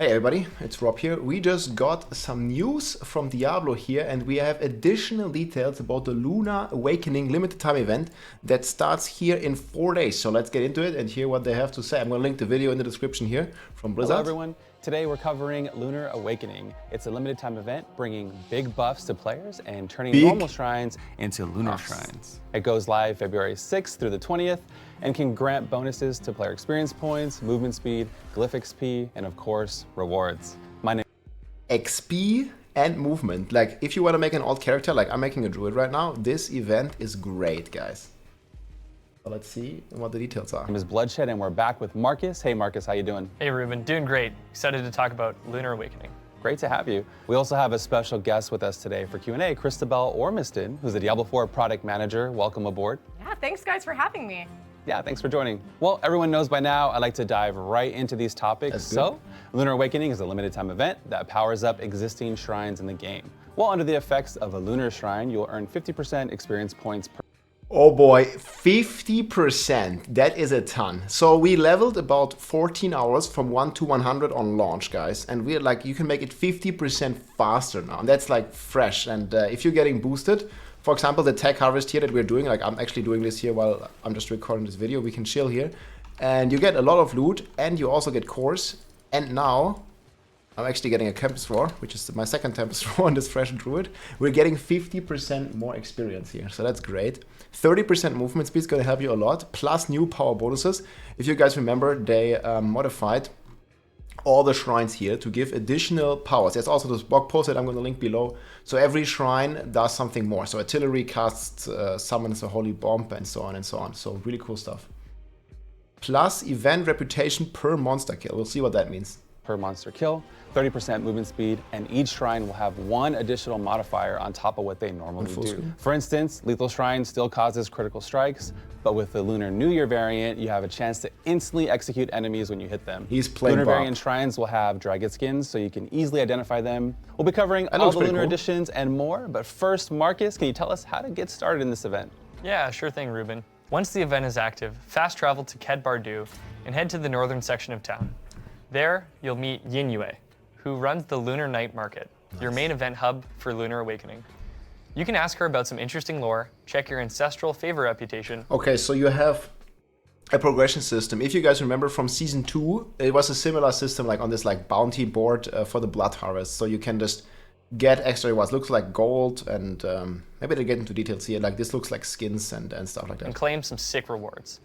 Hey everybody, it's Rob here. We just got some news from Diablo here and we have additional details about the Lunar Awakening limited time event that starts here in 4 days. So let's get into it and hear what they have to say. I'm going to link the video in the description here from Blizzard. Hello everyone. Today we're covering Lunar Awakening. It's a limited time event bringing big buffs to players and turning normal shrines into lunar shrines. It goes live February 6th through the 20th and can grant bonuses to player experience points, movement speed, glyph XP, and of course, rewards. My name XP and movement. Like if you want to make an alt character, like I'm making a Druid right now, this event is great, guys. So let's see what the details are. My name is Bloodshed and we're back with Marcus. Hey Marcus, how you doing? Hey Ruben, doing great. Excited to talk about Lunar Awakening. Great to have you. We also have a special guest with us today for Q&A, Christabel Ormiston, who's the Diablo 4 product manager. Welcome aboard. Yeah, thanks guys for having me. Yeah, thanks for joining. Well, everyone knows by now, I like to dive right into these topics. So, Lunar Awakening is a limited time event that powers up existing shrines in the game. Well, under the effects of a lunar shrine, you'll earn 50% experience points per. Oh boy, 50%, that is a ton. So we leveled about 14 hours from 1 to 100 on launch, guys. And we're like, you can make it 50% faster now. And that's like fresh. And if you're getting boosted, for example, the tech harvest here that we're doing, like I'm actually doing this here while I'm just recording this video, we can chill here. And you get a lot of loot and you also get cores. And now I'm actually getting a Tempest Roar, which is my second Tempest Roar on this fresh Druid. We're getting 50% more experience here, so that's great. 30% movement speed is going to help you a lot, plus new power bonuses. If you guys remember, they modified all the shrines here to give additional powers. There's also this blog post that I'm going to link below. So every shrine does something more. So artillery casts, summons a holy bomb, and so on and so on. So really cool stuff. Plus event reputation per monster kill. We'll see what that means. Per monster kill, 30% movement speed, and each shrine will have one additional modifier on top of what they normally do. For instance, Lethal Shrine still causes critical strikes, but with the Lunar New Year variant, you have a chance to instantly execute enemies when you hit them. He's playing Lunar variant shrines will have dragon skins, so you can easily identify them. We'll be covering all the Lunar editions and more, but first, Marcus, can you tell us how to get started in this event? Yeah, sure thing, Ruben. Once the event is active, fast travel to Ked Bardu and head to the northern section of town. There, you'll meet Yinyue, who runs the Lunar Night Market, your main event hub for Lunar Awakening. You can ask her about some interesting lore, check your ancestral favor reputation. Okay, so you have a progression system. If you guys remember from season 2, it was a similar system like on this like bounty board for the blood harvest. So you can just get extra rewards. Looks like gold and maybe they get into details here. Like this looks like skins and stuff like that. And claim some sick rewards.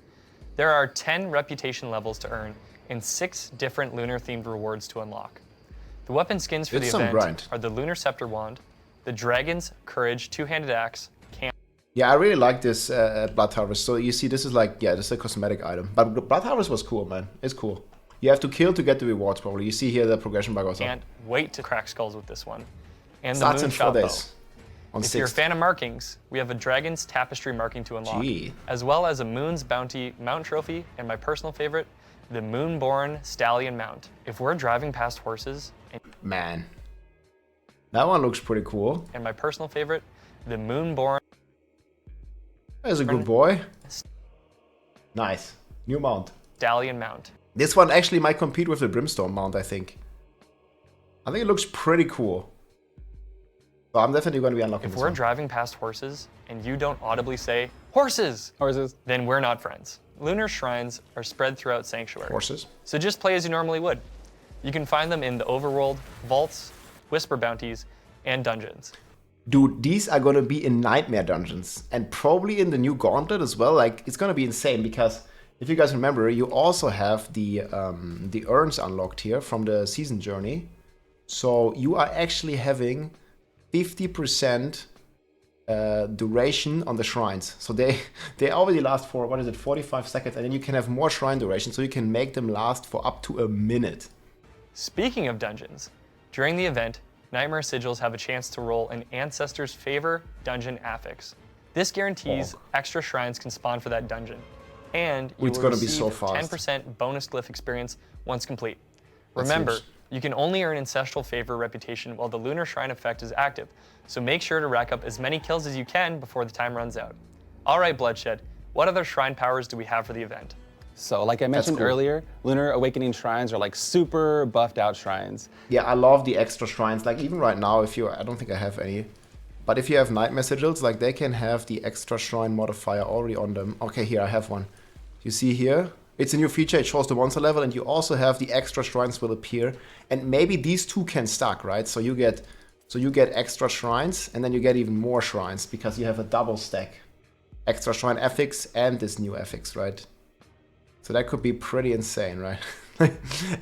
There are 10 reputation levels to earn and 6 different lunar-themed rewards to unlock. The weapon skins for the event are the Lunar Scepter Wand, the Dragon's Courage Two-Handed Axe, Yeah, I really like this Blood Harvest. So you see, this is like, yeah, this is a cosmetic item. But Blood Harvest was cool, man. It's cool. You have to kill to get the rewards, probably. You see here the progression bar goes up. Can't wait to crack skulls with this one. And Starts the in 4 days. If you're a fan of markings, we have a Dragon's Tapestry marking to unlock, as well as a Moon's Bounty Mount Trophy, and my personal favorite, the Moonborn Stallion Mount. If we're driving past horses... Man. That one looks pretty cool. And my personal favorite, the Moonborn... That's a good boy. Nice. New mount. Stallion Mount. This one actually might compete with the Brimstone mount, I think. I think it looks pretty cool. So I'm definitely going to be unlocking this one. If we're driving past horses and you don't audibly say, horses, then we're not friends. Lunar shrines are spread throughout Sanctuary. Horses. So just play as you normally would. You can find them in the overworld, vaults, whisper bounties, and dungeons. Dude, these are going to be in nightmare dungeons and probably in the new gauntlet as well. Like, it's going to be insane because if you guys remember, you also have the urns unlocked here from the season journey. So you are actually having 50% duration on the shrines. So they already last for, 45 seconds, and then you can have more shrine duration, so you can make them last for up to a minute. Speaking of dungeons, during the event, Nightmare Sigils have a chance to roll an Ancestor's Favor dungeon affix. This guarantees extra shrines can spawn for that dungeon, and you will receive 10% bonus glyph experience once complete. Remember, you can only earn Ancestral Favor reputation while the Lunar Shrine effect is active, so make sure to rack up as many kills as you can before the time runs out. Alright Bloodshed, what other shrine powers do we have for the event? So like I mentioned earlier, Lunar Awakening shrines are like super buffed out shrines. Yeah, I love the extra shrines. Like even right now, I don't think I have any. But if you have Nightmare Sigils, like they can have the extra shrine modifier already on them. Okay, here I have one. You see here? It's a new feature, it shows the monster level, and you also have the extra shrines will appear. And maybe these two can stack, right? So you get extra shrines, and then you get even more shrines, because you have a double stack. Extra shrine affix and this new affix, right? So that could be pretty insane, right?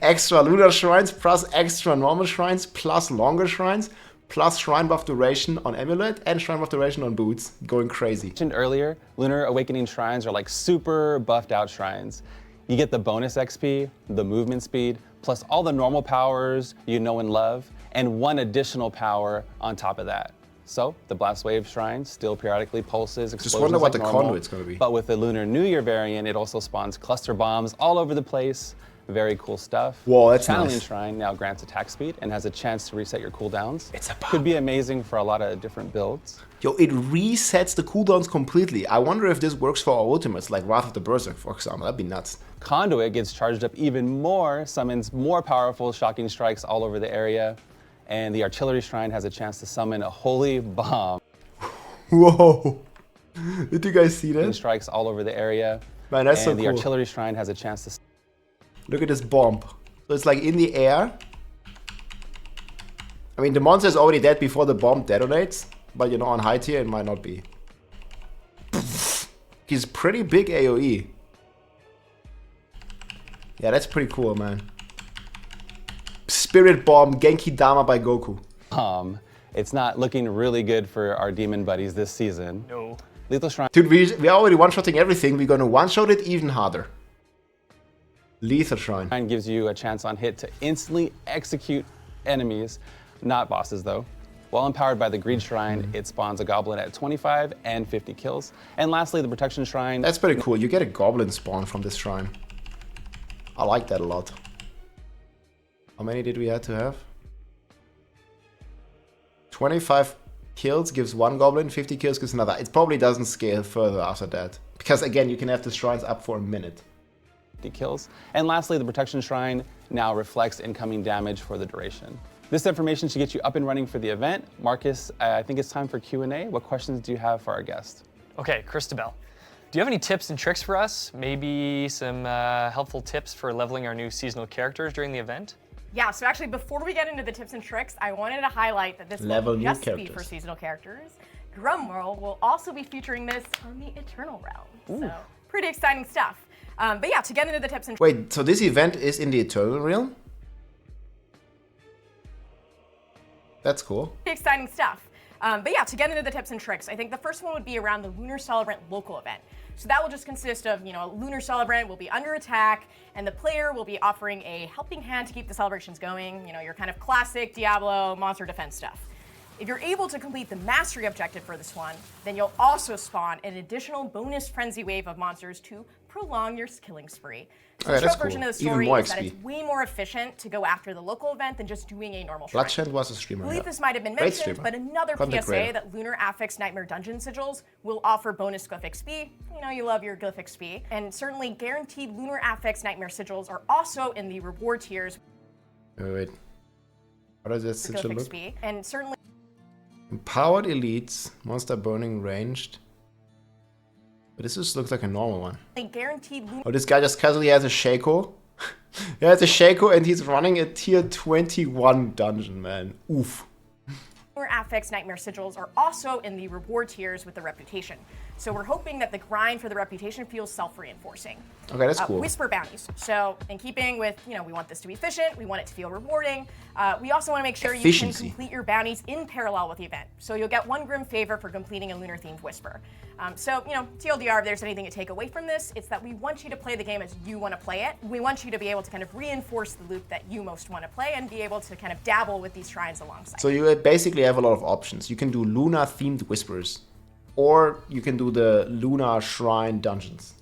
Extra lunar shrines plus extra normal shrines plus longer shrines plus shrine buff duration on amulet and shrine buff duration on boots. Going crazy. Mentioned earlier, Lunar Awakening shrines are like super buffed out shrines. You get the bonus XP, the movement speed, plus all the normal powers you know and love, and one additional power on top of that. So the Blast Wave shrine still periodically pulses explosions. Just wonder what like the normal, conduit's gonna be. But with the Lunar New Year variant, it also spawns cluster bombs all over the place. Very cool stuff. Whoa, that's Channeling nice. Shrine now grants attack speed and has a chance to reset your cooldowns. It's a bomb. Could be amazing for a lot of different builds. Yo, it resets the cooldowns completely. I wonder if this works for our ultimates, like Wrath of the Berserk, for example. That'd be nuts. Conduit gets charged up even more, summons more powerful shocking strikes all over the area, and the Artillery Shrine has a chance to summon a holy bomb. Whoa. Did you guys see that? Strikes all over the area. Man, that's so and the cool. Artillery Shrine has a chance to... Look at this bomb. So it's like in the air. I mean, the monster is already dead before the bomb detonates, but you know, on high tier it might not be. He's pretty big AoE. Yeah, that's pretty cool, man. Spirit Bomb Genki Dama by Goku. It's not looking really good for our demon buddies this season. No. Lethal Shrine Dude, we're already one-shotting everything. We're gonna one-shot it even harder. Lethal Shrine. gives you a chance on hit to instantly execute enemies, not bosses though. While empowered by the Greed Shrine, it spawns a goblin at 25 and 50 kills. And lastly, the Protection Shrine. That's pretty cool. You get a goblin spawn from this shrine. I like that a lot. How many did we have to have? 25 kills gives one goblin, 50 kills gives another. It probably doesn't scale further after that. Because again, you can have the shrines up for a minute. kills. And lastly, the Protection Shrine now reflects incoming damage for the duration. This information should get you up and running for the event. Marcus, I think it's time for Q&A. What questions do you have for our guest? Okay, Christabel, do you have any tips and tricks for us? Maybe some helpful tips for leveling our new seasonal characters during the event? Yeah, so actually before we get into the tips and tricks, I wanted to highlight that this Level won't new just be characters. for seasonal characters. Drumroll will also be featuring this on the Eternal Realm. So pretty exciting stuff. But yeah, to get into the tips and Wait, so this event is in the Eternal Realm? That's cool. pretty exciting stuff. But yeah, to get into the tips and tricks, I think the first one would be around the Lunar Celebrant local event. So that will just consist of, a Lunar Celebrant will be under attack, and the player will be offering a helping hand to keep the celebrations going, your kind of classic Diablo monster defense stuff. If you're able to complete the mastery objective for this one, then you'll also spawn an additional bonus frenzy wave of monsters to prolong your killing spree. So Okay, the that's short version cool. of the Even story more is that XP. it's way more efficient to go after the local event than just doing a normal shrine. Bloodshend was a streamer. I believe Yeah. this might have been Great mentioned, streamer. but another Content PSA creator. that Lunar Affix Nightmare Dungeon Sigils will offer bonus Glyph XP. You love your Glyph XP. And certainly guaranteed Lunar Affix Nightmare Sigils are also in the reward tiers Wait. How does that with sigil Glyph look? XP. And certainly Empowered elites, monster burning ranged. But this just looks like a normal one. guaranteed Lunar Oh, this guy just casually has a Shaco. He has a Shaco and he's running a tier 21 dungeon, man. Oof. Affix Nightmare Sigils are also in the reward tiers with the reputation. So we're hoping that the grind for the reputation feels self-reinforcing. Okay, that's cool. Whisper bounties. So in keeping with, we want this to be efficient, we want it to feel rewarding. We also want to make sure Efficiency. you can complete your bounties in parallel with the event. So you'll get one Grim Favor for completing a lunar-themed Whisper. TLDR, if there's anything to take away from this, it's that we want you to play the game as you want to play it. We want you to be able to kind of reinforce the loop that you most want to play and be able to kind of dabble with these shrines alongside. So you basically have a lot of options. You can do Lunar themed whispers, or you can do the Lunar Shrine dungeons.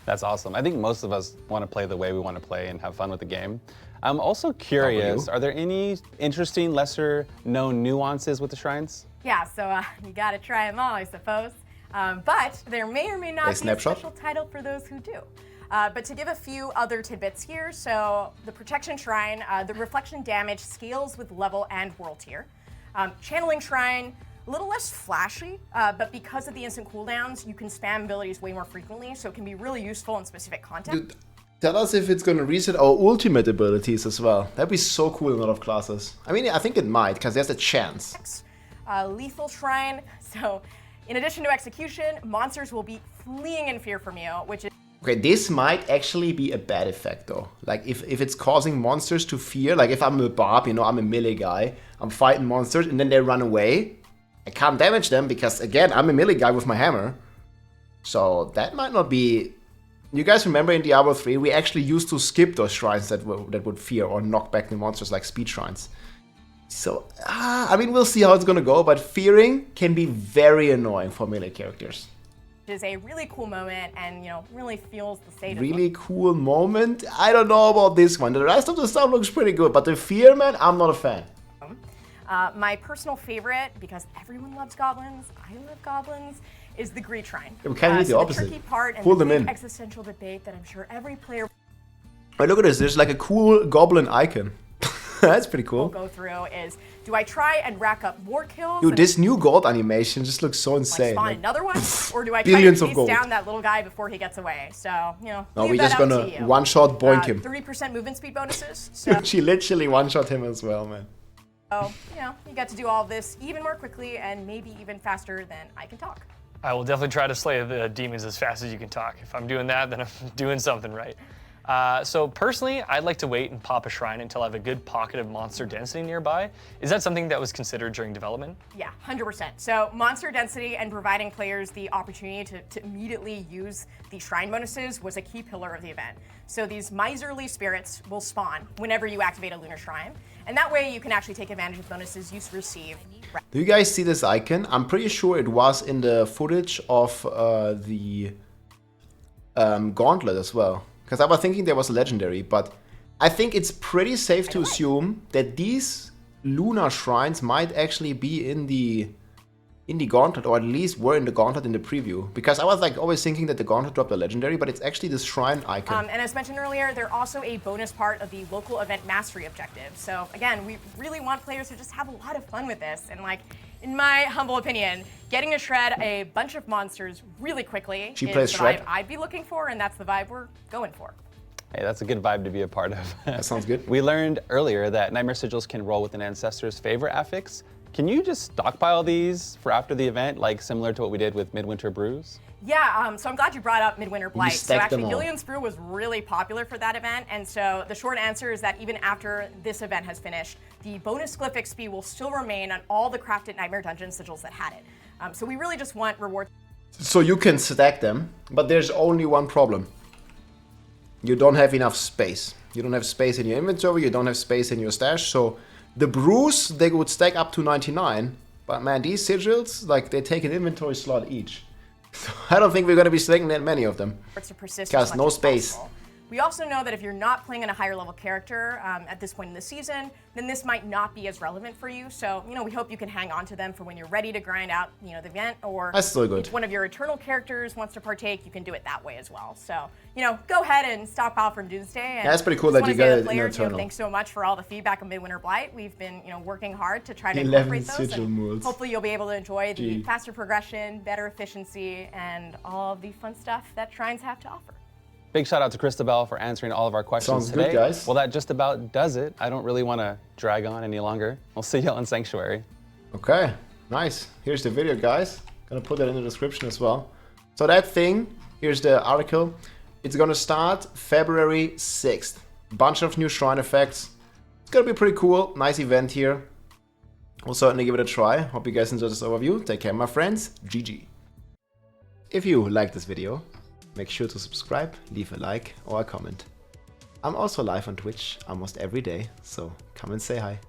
That's awesome. I think most of us want to play the way we want to play and have fun with the game. I'm also curious, are there any interesting, lesser known nuances with the shrines? Yeah, so you gotta try them all, I suppose. But there may or may not be a snapshot? special title for those who do. But to give a few other tidbits here, so the Protection Shrine, the reflection damage scales with level and world tier. Channeling Shrine, a little less flashy, but because of the instant cooldowns, you can spam abilities way more frequently, so it can be really useful in specific content. Dude, tell us if it's gonna reset our ultimate abilities as well. That'd be so cool in a lot of classes. I mean, I think it might, because there's a chance. Lethal Shrine, so in addition to execution, monsters will be fleeing in fear from you, which is... Okay, this might actually be a bad effect though. Like if it's causing monsters to fear, like if I'm a barb, you know, I'm a melee guy, I'm fighting monsters and then they run away, I can't damage them because again, I'm a melee guy with my hammer. So that might not be... You guys remember in Diablo 3, we actually used to skip those shrines that would fear or knock back the monsters like speed shrines. So, I mean, we'll see how it's gonna go, but fearing can be very annoying for melee characters. It is a really cool moment and, you know, really feels the state of... Really cool moment? I don't know about this one. The rest of the stuff looks pretty good, but the fear, man, I'm not a fan. My personal favorite, because everyone loves goblins, I love goblins, is the Greed Shrine. We kind of need the opposite. The tricky part and pull the them big in. Existential debate that I'm sure every player... Oh, look at this. There's like a cool goblin icon. That's pretty cool. ...will go through is, do I try and rack up more kills? Dude, this new gold animation just looks so Do I insane. spawn Like, another one? Or do I try to billions of chase gold. down that little guy before he gets away? So, you know, no, leave we're that just out gonna to you. one-shot boink him. 30% movement speed bonuses. So, She literally one-shot him as well, man. you know, you get to do all of this even more quickly and maybe even faster than I can talk. I will definitely try to slay the demons as fast as you can talk. If I'm doing that, then I'm doing something right. So personally, I'd like to wait and pop a shrine until I have a good pocket of monster density nearby. Is that something that was considered during development? Yeah, 100%. So monster density and providing players the opportunity to immediately use the shrine bonuses was a key pillar of the event. So these miserly spirits will spawn whenever you activate a lunar shrine. And that way you can actually take advantage of bonuses you receive. Do you guys see this icon? I'm pretty sure it was in the footage of the gauntlet as well. Because I was thinking there was a legendary, but I think it's pretty safe to assume that these lunar shrines might actually be in the gauntlet, or at least were in the gauntlet in the preview. Because I was like always thinking that the gauntlet dropped a legendary, but it's actually this shrine icon. And as mentioned earlier, they're also a bonus part of the local event mastery objective. So again, we really want players to just have a lot of fun with this. And like, in my humble opinion, getting to shred a bunch of monsters really quickly is the vibe I'd be looking for, and that's the vibe we're going for. Hey, that's a good vibe to be a part of. That sounds good. We learned earlier that Nightmare Sigils can roll with an ancestor's favorite affix. Can you just stockpile these for after the event, like similar to what we did with Midwinter Brews? Yeah, so I'm glad you brought up Midwinter Blight. So stacked actually, them all. Gillian's Brew was really popular for that event, and so the short answer is that even after this event has finished, the bonus glyph XP will still remain on all the crafted Nightmare Dungeon sigils that had it. So we really just want rewards. So you can stack them, but there's only one problem. You don't have enough space. You don't have space in your inventory, you don't have space in your stash, so the brews, they would stack up to 99, but man, these sigils, like, they take an inventory slot each. So I don't think we're gonna be stacking that many of them. To persist Because as much no as space. possible. We also know that if you're not playing in a higher level character at this point in the season, then this might not be as relevant for you. So, you know, we hope you can hang on to them for when you're ready to grind out, you know, the event, or That's still good. if one of your eternal characters wants to partake, you can do it that way as well. So, you know, go ahead and stockpile from Doomsday. And Yeah, that's pretty cool just that you wanna got say it to in players, you know, Eternal. thanks so much for all the feedback on Midwinter Blight. We've been, you know, working hard to try to 11 incorporate those. sigil And modes. hopefully you'll be able to enjoy the Gee. faster progression, better efficiency, and all of the fun stuff that shrines have to offer. Big shout out to Christabel for answering all of our questions Sounds today. good, guys. Well, that just about does it. I don't really want to drag on any longer. We'll see y'all in Sanctuary. Okay, nice. Here's the video, guys. Gonna put that in the description as well. So that thing, here's the article. It's gonna start February 6th. Bunch of new shrine effects. It's gonna be pretty cool. Nice event here. We'll certainly give it a try. Hope you guys enjoyed this overview. Take care, my friends. GG. If you liked this video, make sure to subscribe, leave a like or a comment. I'm also live on Twitch almost every day, so come and say hi.